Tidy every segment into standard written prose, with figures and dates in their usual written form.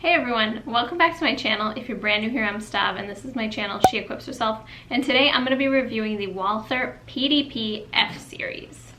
Hey everyone, welcome back to my channel. If you're brand new here, I'm Stav, and this is my channel, She Equips Herself. And today I'm going to be reviewing the Walther PDP F-Series.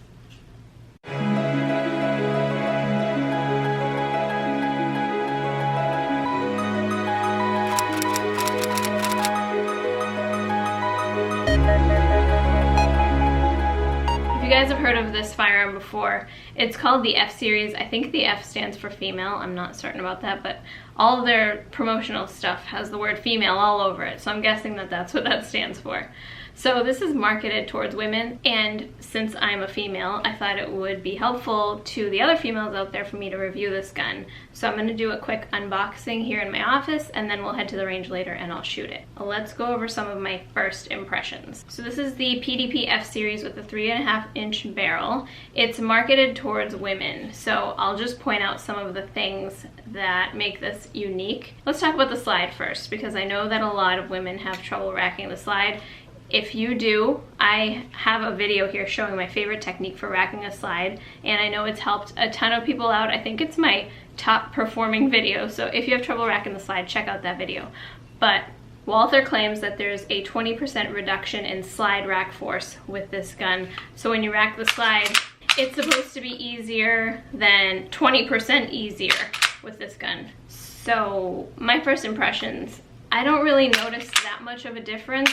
You guys have heard of this firearm before. It's called the F-Series. I think the F stands for female. I'm not certain about that, but all of their promotional stuff has the word female all over it, so I'm guessing that that's what that stands for. So this is marketed towards women, and since I'm a female, I thought it would be helpful to the other females out there for me to review this gun. So I'm going to do a quick unboxing here in my office, and then we'll head to the range later and I'll shoot it. Let's go over some of my first impressions. So this is the PDP F-Series with a 3.5-inch barrel. It's marketed towards women, so I'll just point out some of the things that make this unique. Let's talk about the slide first, because I know that a lot of women have trouble racking the slide. If you do, I have a video here showing my favorite technique for racking a slide, and I know it's helped a ton of people out. I think it's my top performing video, so if you have trouble racking the slide, check out that video. But Walther claims that there's a 20% reduction in slide rack force with this gun. So when you rack the slide, it's supposed to be easier than 20% easier with this gun. So my first impressions, I don't really notice that much of a difference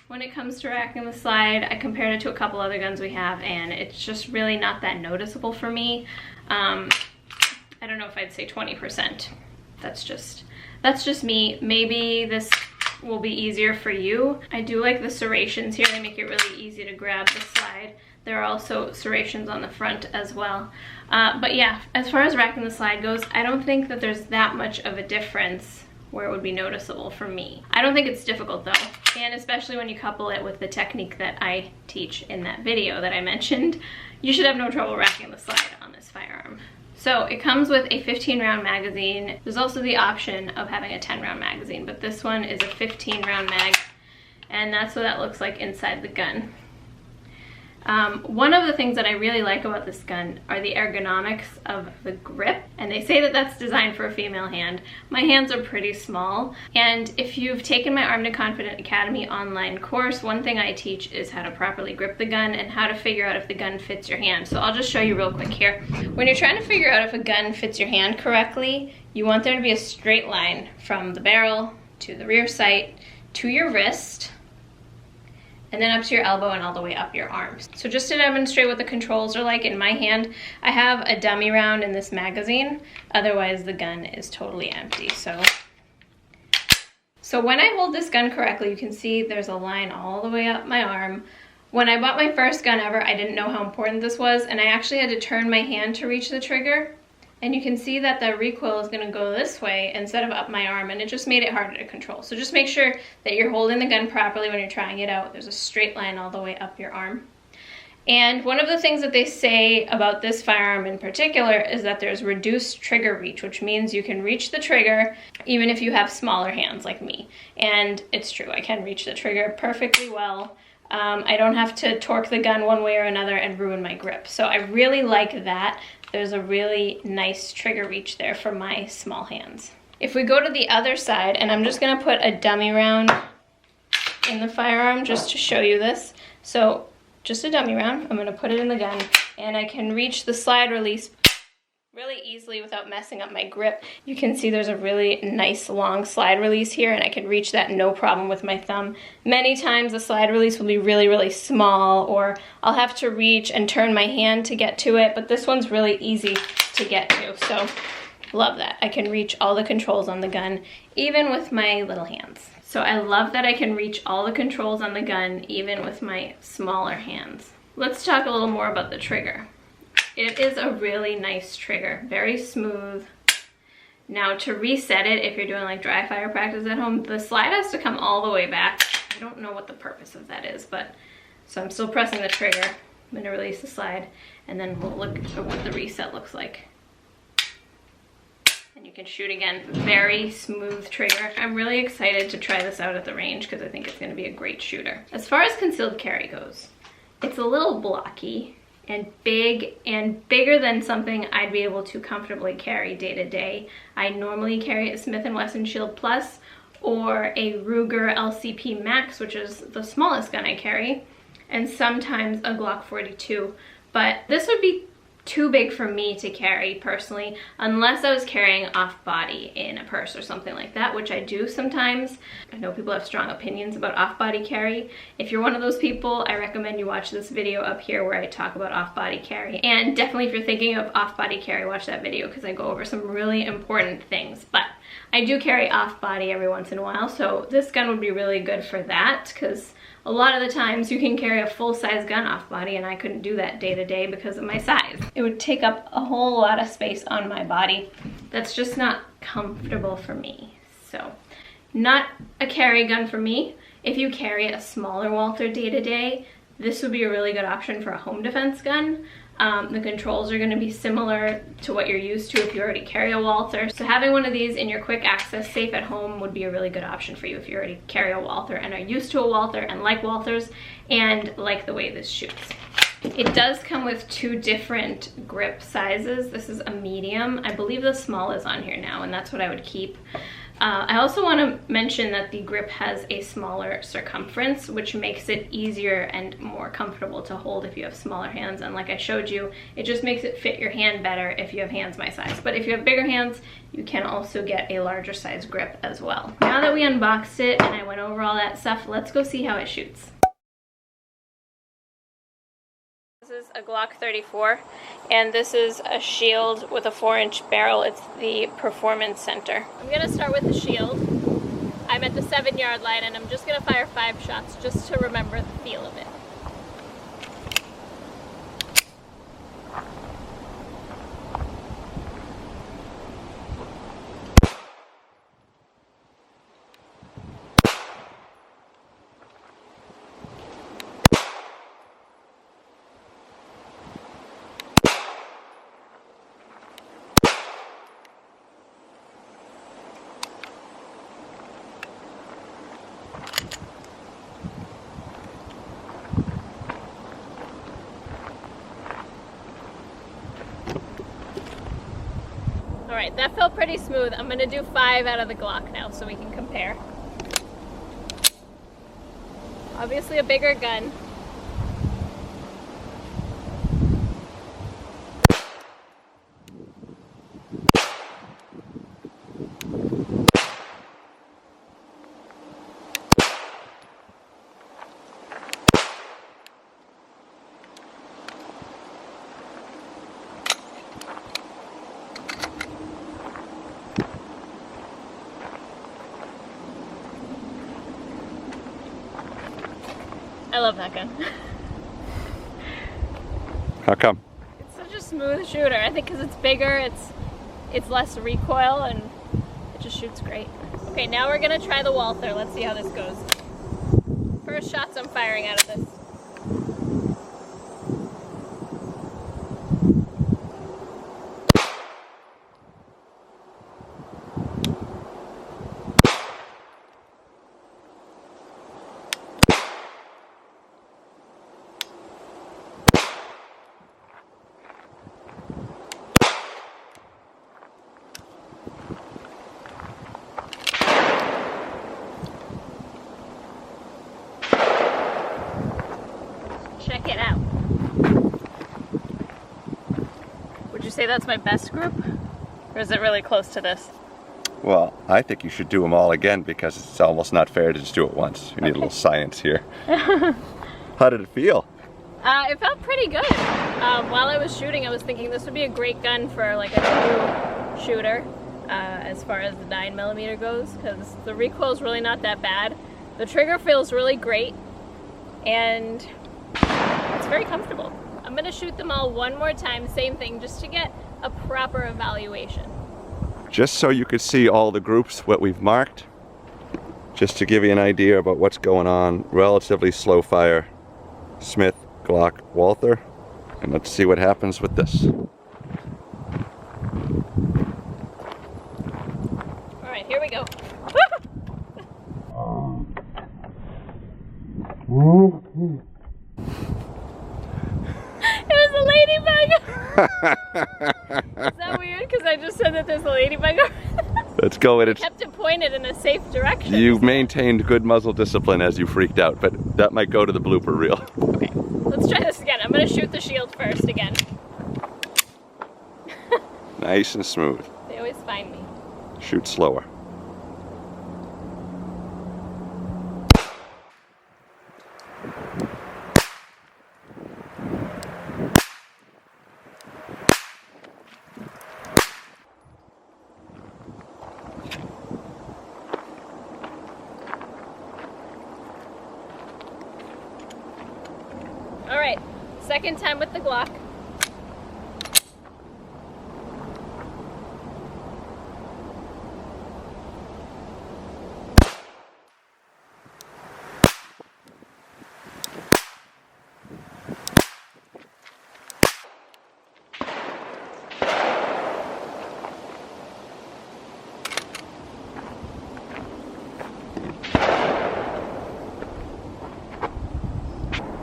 when it comes to racking the slide. I compared it to a couple other guns we have, and it's just really not that noticeable for me. I don't know if I'd say 20%. That's just me. Maybe this will be easier for you. I do like the serrations here. They make it really easy to grab the slide. There are also serrations on the front as well. But yeah, as far as racking the slide goes, I don't think that there's that much of a difference where it would be noticeable for me. I don't think it's difficult though, and especially when you couple it with the technique that I teach in that video that I mentioned, you should have no trouble racking the slide on this firearm. So it comes with a 15-round magazine. There's also the option of having a 10-round magazine, but this one is a 15-round mag, and that's what that looks like inside the gun. One of the things that I really like about this gun are the ergonomics of the grip, and they say that that's designed for a female hand. My hands are pretty small, and if you've taken my Armed and Confident Academy online course, one thing I teach is how to properly grip the gun and how to figure out if the gun fits your hand. So I'll just show you real quick here. When you're trying to figure out if a gun fits your hand correctly, you want there to be a straight line from the barrel to the rear sight to your wrist, and then up to your elbow and all the way up your arms. So just to demonstrate what the controls are like in my hand, I have a dummy round in this magazine, otherwise the gun is totally empty. So when I hold this gun correctly, you can see there's a line all the way up my arm. When I bought my first gun ever, I didn't know how important this was, and I actually had to turn my hand to reach the trigger. And you can see that the recoil is gonna go this way instead of up my arm, and it just made it harder to control. So just make sure that you're holding the gun properly when you're trying it out. There's a straight line all the way up your arm. And one of the things that they say about this firearm in particular is that there's reduced trigger reach, which means you can reach the trigger even if you have smaller hands like me. And it's true, I can reach the trigger perfectly well. I don't have to torque the gun one way or another and ruin my grip. So I really like that. There's a really nice trigger reach there for my small hands. If we go to the other side, and I'm just gonna put a dummy round in the firearm just to show you this. So just a dummy round, I'm gonna put it in the gun, and I can reach the slide release really easily without messing up my grip. You can see there's a really nice long slide release here, and I can reach that no problem with my thumb. Many times the slide release will be really, really small, or I'll have to reach and turn my hand to get to it, but this one's really easy to get to, so love that. I can reach all the controls on the gun, even with my little hands. So I love that I can reach all the controls on the gun, even with my smaller hands. Let's talk a little more about the trigger. It is a really nice trigger, very smooth. Now to reset it, if you're doing like dry fire practice at home, the slide has to come all the way back. I don't know what the purpose of that is, but so I'm still pressing the trigger. I'm gonna release the slide, and then we'll look at what the reset looks like. And you can shoot again. Very smooth trigger. I'm really excited to try this out at the range because I think it's gonna be a great shooter. As far as concealed carry goes, it's a little blocky. and big and bigger than something I'd be able to comfortably carry day to day. I normally carry a Smith & Wesson Shield Plus or a Ruger LCP Max, which is the smallest gun I carry, and sometimes a Glock 42. But this would be too big for me to carry personally, unless I was carrying off-body in a purse or something like that, which I do sometimes. I know people have strong opinions about off-body carry. If you're one of those people, I recommend you watch this video up here where I talk about off-body carry. And definitely if you're thinking of off-body carry, watch that video because I go over some really important things. But I do carry off-body every once in a while, so this gun would be really good for that, because a lot of the times you can carry a full-size gun off-body, and I couldn't do that day to day because of my size. It would take up a whole lot of space on my body. That's just not comfortable for me. So, not a carry gun for me. If you carry a smaller Walther day to day, this would be a really good option for a home defense gun. The controls are going to be similar to what you're used to if you already carry a Walther. So having one of these in your quick access, safe at home would be a really good option for you if you already carry a Walther and are used to a Walther and like Walthers and like the way this shoots. It does come with two different grip sizes. This is a medium. I believe the small is on here now, and that's what I would keep. I also want to mention that the grip has a smaller circumference, which makes it easier and more comfortable to hold if you have smaller hands. And like I showed you, it just makes it fit your hand better if you have hands my size. But if you have bigger hands, you can also get a larger size grip as well. Now that we unboxed it and I went over all that stuff, let's go see how it shoots. This is a Glock 34, and this is a shield with a 4-inch barrel. It's the Performance Center. I'm gonna start with the shield. I'm at the 7-yard line, and I'm just gonna fire 5 shots just to remember the feel of it. Alright, that felt pretty smooth. I'm gonna do 5 out of the Glock now so we can compare. Obviously a bigger gun. I love that gun. How come? It's such a smooth shooter. I think because it's bigger, it's less recoil, and it just shoots great. Okay, now we're gonna try the Walther. Let's see how this goes. First shots I'm firing out of this. Check it out. Would you say that's my best group? Or is it really close to this? Well, I think you should do them all again because it's almost not fair to just do it once. You need a little science here. How did it feel? It felt pretty good. While I was shooting, I was thinking this would be a great gun for like a true shooter as far as the 9mm goes, because the recoil is really not that bad. The trigger feels really great, and it's very comfortable. I'm gonna shoot them all one more time, same thing, just to get a proper evaluation. Just so you could see all the groups, what we've marked, just to give you an idea about what's going on. Relatively slow fire, Smith, Glock, Walther, and let's see what happens with this. All right, here we go. It was a ladybug! Is that weird? Because I just said that there's a ladybug. Let's go with it. Kept it pointed in a safe direction. You maintained good muzzle discipline as you freaked out, but that might go to the blooper reel. Okay, let's try this again. I'm gonna shoot the shield first again. Nice and smooth. They always find me. Shoot slower. All right, second time with the Glock.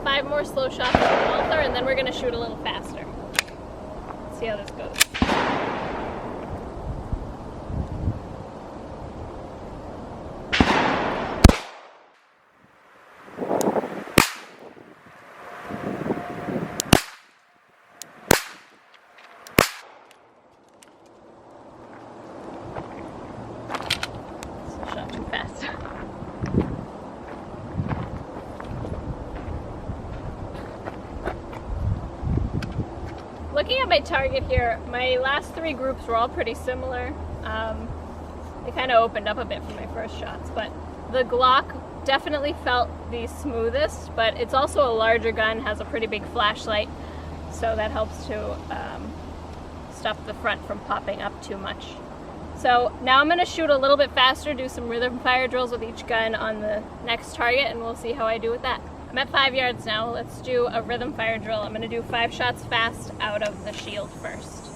Five more slow shots with the Walther, and then we're gonna shoot a little faster. Let's see how this goes. Shot too fast. Looking at my target here, my last three groups were all pretty similar. They kind of opened up a bit for my first shots, but the Glock definitely felt the smoothest, but it's also a larger gun, has a pretty big flashlight, so that helps to stop the front from popping up too much. So now I'm going to shoot a little bit faster, do some rhythm fire drills with each gun on the next target, and we'll see how I do with that. I'm at 5 yards now. Let's do a rhythm fire drill. I'm going to do 5 shots fast out of the shield first.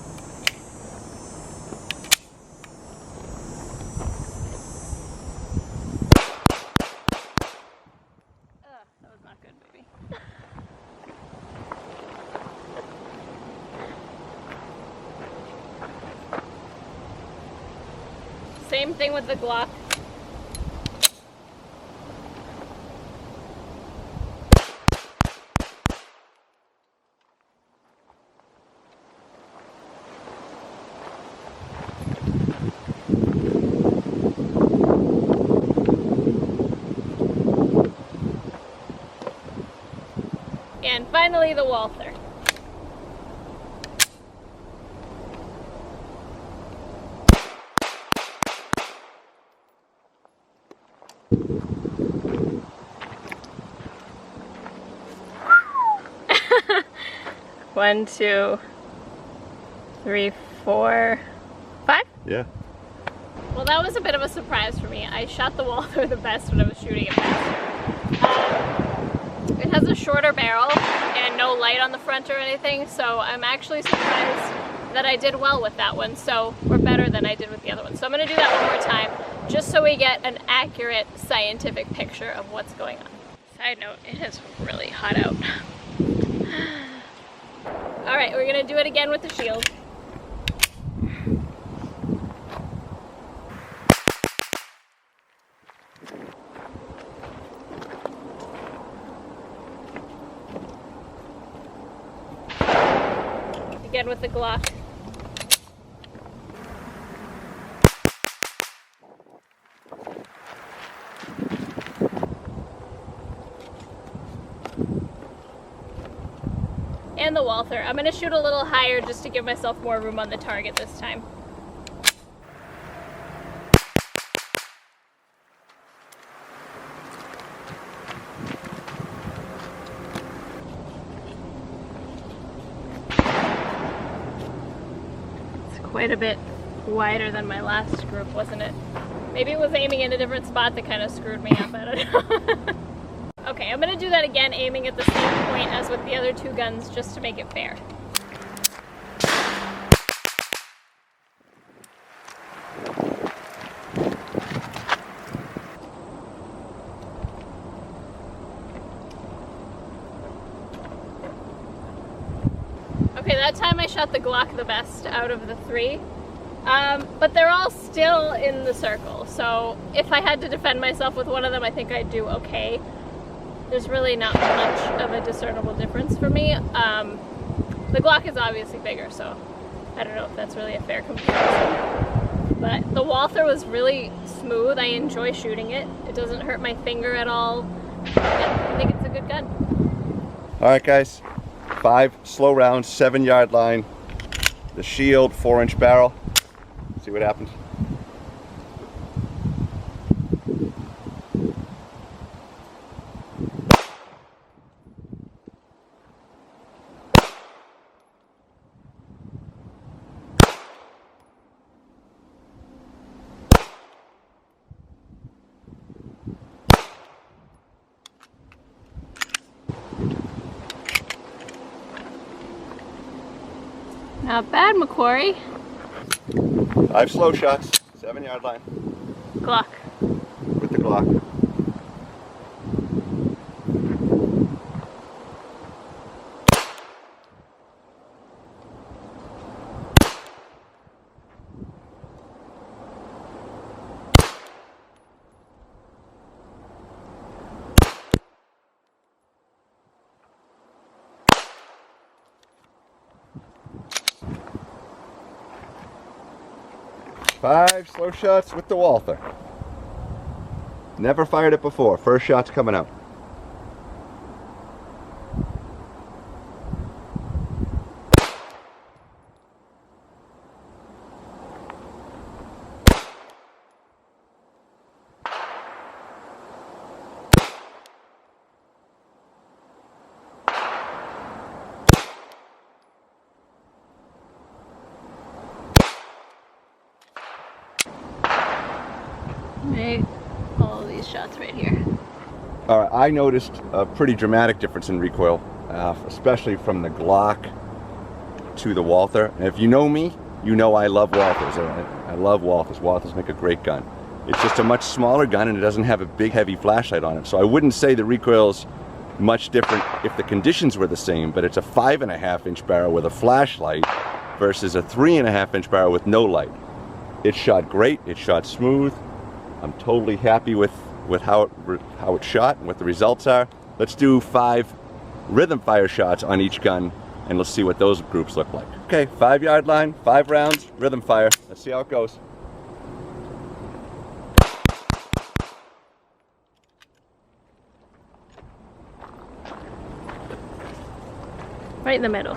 That was not good, baby. Same thing with the Glock. And finally, the Walther. One, two, three, four, 5? Yeah. Well, that was a bit of a surprise for me. I shot the Walther the best when I was shooting it faster. It has a shorter barrel and no light on the front or anything, so I'm actually surprised that I did well with that one, or better than I did with the other one. So I'm going to do that one more time, just so we get an accurate scientific picture of what's going on. Side note, it is really hot out. Alright, we're going to do it again with the shield. Again with the Glock. And the Walther. I'm going to shoot a little higher just to give myself more room on the target this time. Quite a bit wider than my last group, wasn't it? Maybe it was aiming in a different spot that kind of screwed me up, I don't know. Okay, I'm gonna do that again, aiming at the same point as with the other two guns, just to make it fair. that time I shot the Glock the best out of the three. But they're all still in the circle, so if I had to defend myself with one of them, I think I'd do okay. There's really not much of a discernible difference for me. The Glock is obviously bigger, so I don't know if that's really a fair comparison. But the Walther was really smooth. I enjoy shooting it. It doesn't hurt my finger at all. Yeah, I think it's a good gun. All right, guys. 5 slow rounds, 7-yard line. The shield, 4-inch barrel. See what happens. Not bad, Macquarie. 5 slow shots, 7-yard line. Glock. With the Glock. Five slow shots with the Walther. Never fired it before. First shot's coming out. Right, all of these shots right here. All right, I noticed a pretty dramatic difference in recoil, especially from the Glock to the Walther. And if you know me, you know I love Walthers. I love Walthers. Walthers make a great gun. It's just a much smaller gun and it doesn't have a big heavy flashlight on it. So I wouldn't say the recoil's much different if the conditions were the same, but it's a 5.5-inch barrel with a flashlight versus a 3.5-inch barrel with no light. It shot great, it shot smooth. I'm totally happy with how it shot and what the results are. Let's do 5 rhythm fire shots on each gun and let's see what those groups look like. Okay, 5-yard line, 5 rounds, rhythm fire. Let's see how it goes. Right in the middle.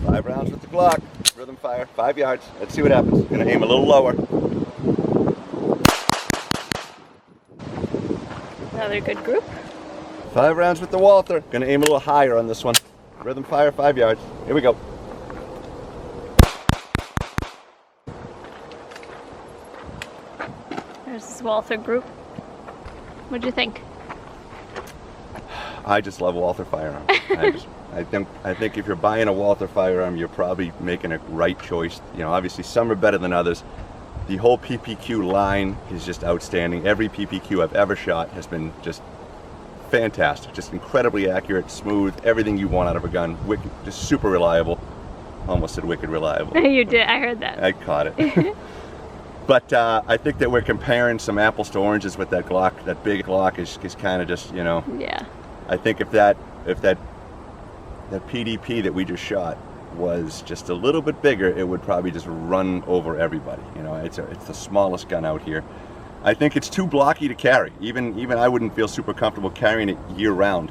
5 rounds with the Glock, rhythm fire, 5 yards. Let's see what happens. Gonna aim a little lower. Another good group. 5 rounds with the Walther. Gonna aim a little higher on this one. Rhythm fire, 5 yards. Here we go. There's this Walther group. What'd you think? I just love Walther firearms. I think if you're buying a Walther firearm, you're probably making a right choice. You know, obviously some are better than others. The whole PPQ line is just outstanding. Every PPQ I've ever shot has been just fantastic. Just incredibly accurate, smooth, everything you want out of a gun. Wicked, just super reliable. Almost said wicked reliable. You did, I heard that. I caught it. But I think that we're comparing some apples to oranges with that Glock. That big Glock is kind of just, you know. Yeah. I think if that PDP that we just shot was just a little bit bigger, it would probably just run over everybody. You know, it's the smallest gun out here. I think it's too blocky to carry. Even I wouldn't feel super comfortable carrying it year round.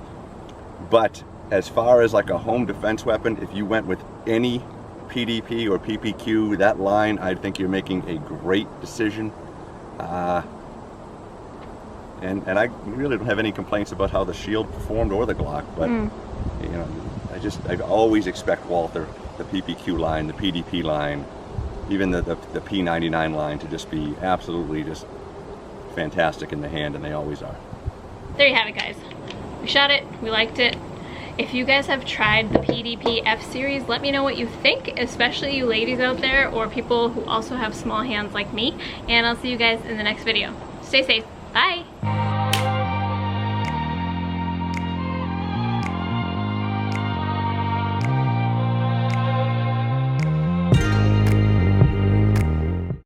But as far as like a home defense weapon, if you went with any PDP or PPQ, that line, I think you're making a great decision. And I really don't have any complaints about how the shield performed or the Glock, but you know, I always expect Walther, the PPQ line, the PDP line, even the P99 line to just be absolutely just fantastic in the hand, and they always are. There you have it, guys. We shot it, we liked it. If you guys have tried the PDP F-Series, let me know what you think, especially you ladies out there or people who also have small hands like me, and I'll see you guys in the next video. Stay safe. Bye!